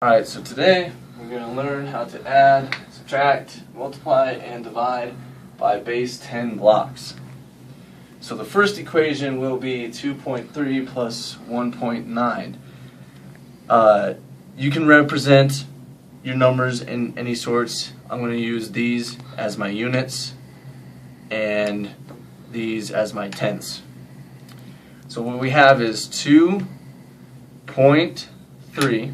Alright, so today we're going to learn how to add, subtract, multiply, and divide by base 10 blocks. So the first equation will be 2.3 plus 1.9. You can represent your numbers in any sorts. I'm going to use these as my units and these as my tenths. So what we have is 2.3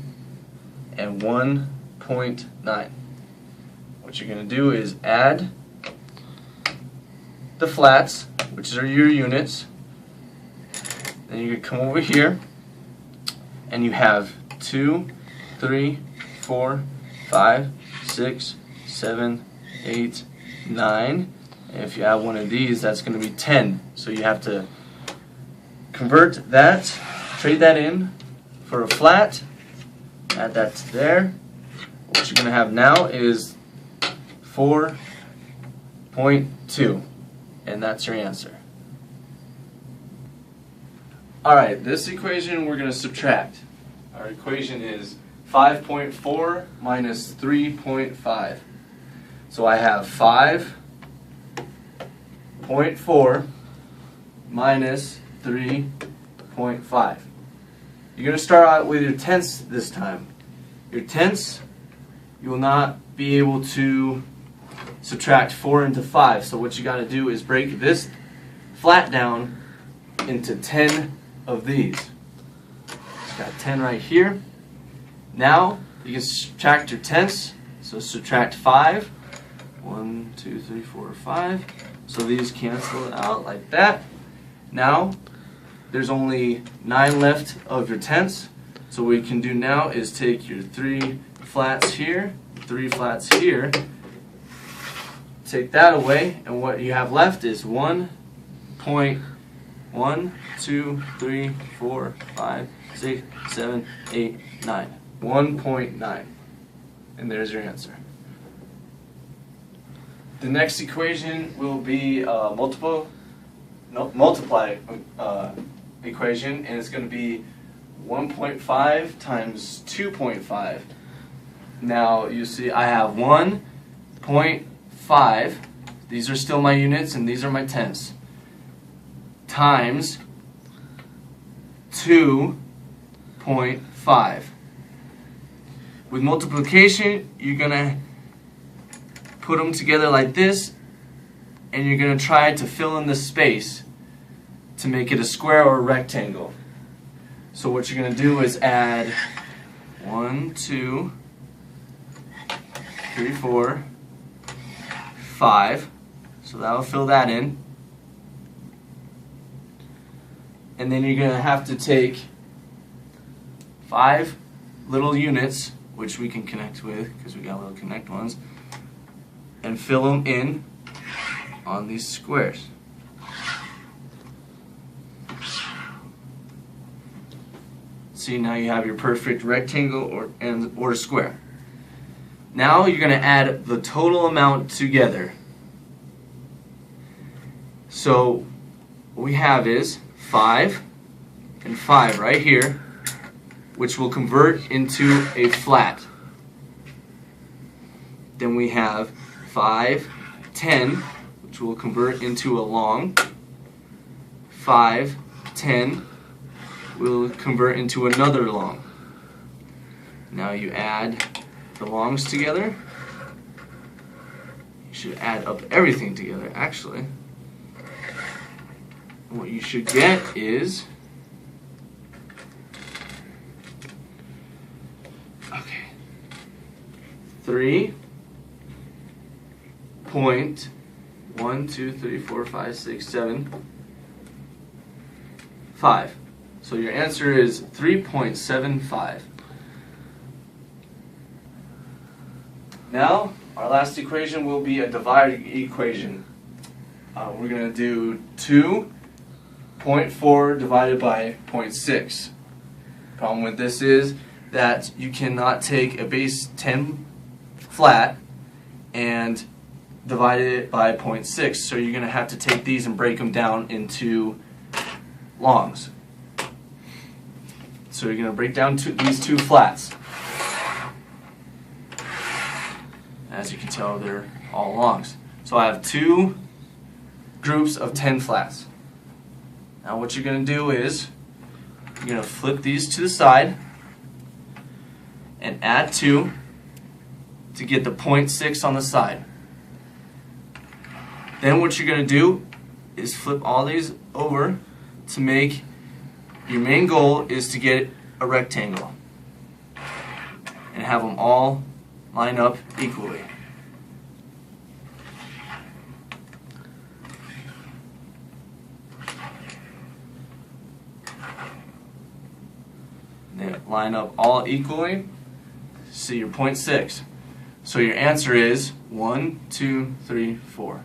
and 1.9. What you're going to do is add the flats, which are your units. Then you can come over here and you have 2, 3, 4, 5, 6, 7, 8, 9. And if you add one of these, that's going to be 10. So you have to convert that, trade that in for a flat. Add that to there. What you're going to have now is 4.2, and that's your answer. Alright, this equation we're going to subtract. Our equation is 5.4 minus 3.5. So I have 5.4 minus 3.5. You're going to start out with your tenths this time. Your tenths, you will not be able to subtract 4 into 5. So what you got to do is break this flat down into 10 of these. Got 10 right here. Now you can subtract your tenths. So subtract 5. 1, 2, 3, 4, 5. So these cancel out like that. Now there's only 9 left of your tenths. So what you can do now is take your 3 flats here, 3 flats here, take that away, and what you have left is 1.1, 2, 3, 4, 5, 6, 7, 8, 9. 1.9. And there's your answer. The next equation will be multiply equation, and it's going to be 1.5 times 2.5. Now you see I have 1.5, these are still my units and these are my tenths, times 2.5. With multiplication, you're going to put them together like this, and you're going to try to fill in the space to make it a square or a rectangle. So what you're going to do is add 1, 2, 3, 4, 5. So that will fill that in. And then you're going to have to take 5 little units, which we can connect with because we got little connect ones, and fill them in on these squares. See, now you have your perfect rectangle or square. Now you're going to add the total amount together. So what we have is 5 and 5 right here, which will convert into a flat. Then we have 5, 10, which will convert into a long. 5, 10 will convert into another long. Now you add the longs together. You should add up everything together, actually. And what you should get is 3.1234567 So your answer is 3.75. Now, our last equation will be a divide equation. We're going to do 2.4 divided by 0.6. Problem with this is that you cannot take a base 10 flat and divide it by 0.6. So you're going to have to take these and break them down into longs. So you're going to break down these two flats. As you can tell, they're all longs. So I have two groups of 10 flats. Now what you're going to do is you're going to flip these to the side and add 2 to get the 0.6 on the side. Then what you're going to do is flip all these over to make your main goal is to get a rectangle and have them all line up equally. They line up all equally. See your 0.6. So your answer is 1, 2, 3, 4.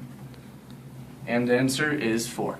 And the answer is 4.